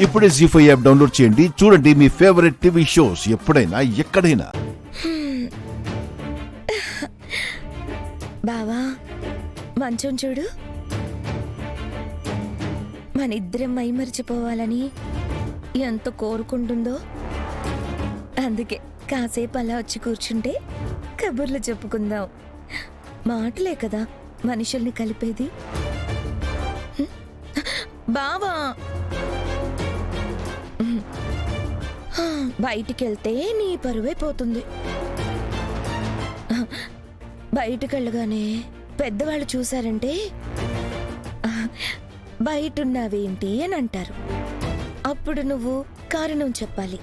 ఇప్పుడే జీ5 app download చేయండి. చూడండి మీ ఫేవరెట్ టీవీ షోస్ ఎప్పుడైనా ఎక్కడైనా. బావా మంచం చూడు, మనిద్దరం మైమరిచిపోవాలని ఎంత కోరుకుంటుందో. అందుకే కాసేపు అలా వచ్చి కూర్చుంటే కబుర్లు చెప్పుకుందాం. మాటలే కదా మనుషుల్ని కలిపేది. బావా బయటికెళ్తే నీ పరువైపోతుంది. బయటకెళ్ళగానే పెద్దవాళ్ళు చూశారంటే బయటున్నావేంటి అని అంటారు. అప్పుడు నువ్వు కారణం చెప్పాలి.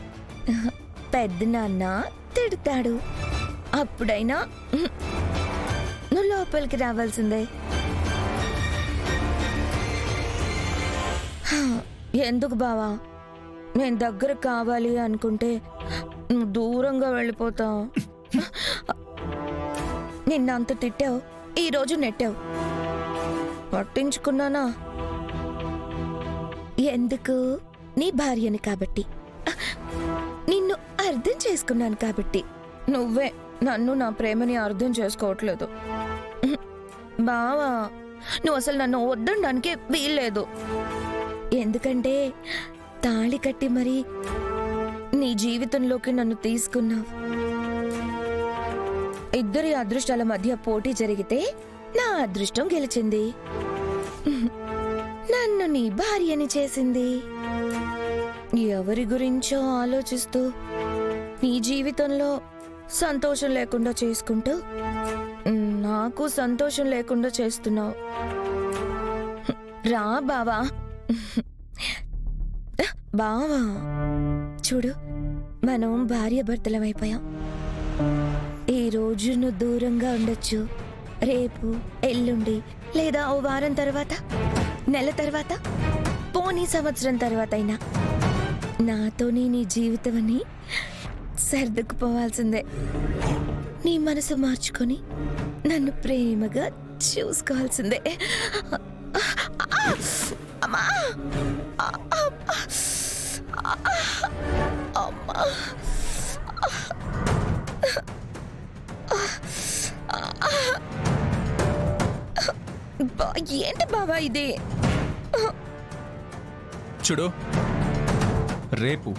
పెద్ద నాన్న తిడతాడు. అప్పుడైనా నువ్వు లోపలికి రావాల్సిందే. ఎందుకు బావా, నేను దగ్గర కావాలి అనుకుంటే నువ్వు దూరంగా వెళ్ళిపోతావు. నిన్న అంత తిట్టావు, ఈరోజు నెట్టావు. పట్టించుకున్నానా? ఎందుకు? నీ భార్యని కాబట్టి, నిన్ను అర్థం చేసుకున్నాను కాబట్టి. నువ్వే నన్ను నా ప్రేమని అర్థం చేసుకోవట్లేదు. బావా నువ్వు అసలు నన్ను వద్దడానికి వీల్లేదు. ఎందుకంటే తాళి కట్టి మరి నీ జీవితంలోకి నన్ను తీసుకున్నావు. ఇద్దరి అదృష్టాల మధ్య పోటీ జరిగితే నా అదృష్టం గెలిచింది. నన్ను నీ భార్యని చేసింది. ఎవరి గురించో ఆలోచిస్తూ నీ జీవితంలో సంతోషం లేకుండా చేసుకుంటూ నాకు సంతోషం లేకుండా చేస్తున్నావు. రా బావా. బావా చూడు, మనం భార్య భర్తలమైపోయాం. ఈ రోజు నువ్వు దూరంగా ఉండొచ్చు, రేపు ఎల్లుండి లేదా ఓ వారం తర్వాత, నెల తర్వాత, పోనీ సంవత్సరం తర్వాత అయినా నాతోని నీ జీవితం అని సర్దుకుపోవాల్సిందే. నీ మనసు మార్చుకొని నన్ను ప్రేమగా చూసుకోవాల్సిందే. అమ్మా అమ్మా ఏంటి బాబా ఇది? చూడు, రేపు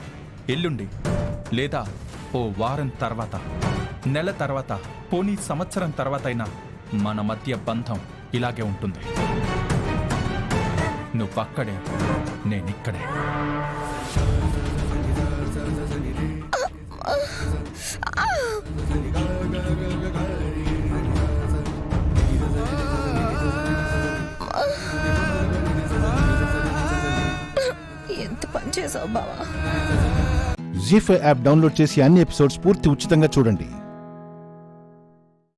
ఎల్లుండి లేదా ఓ వారం తర్వాత, నెల తర్వాత, పోనీ సంవత్సరం తర్వాత అయినా మన మధ్య బంధం ఇలాగే ఉంటుంది. నువ్వక్కడే, నేనిక్కడే. ఎంత పని చేసావు బావా. జీ5 యాప్ డౌన్లోడ్ చేసి అన్ని ఎపిసోడ్స్ పూర్తి ఉచితంగా చూడండి.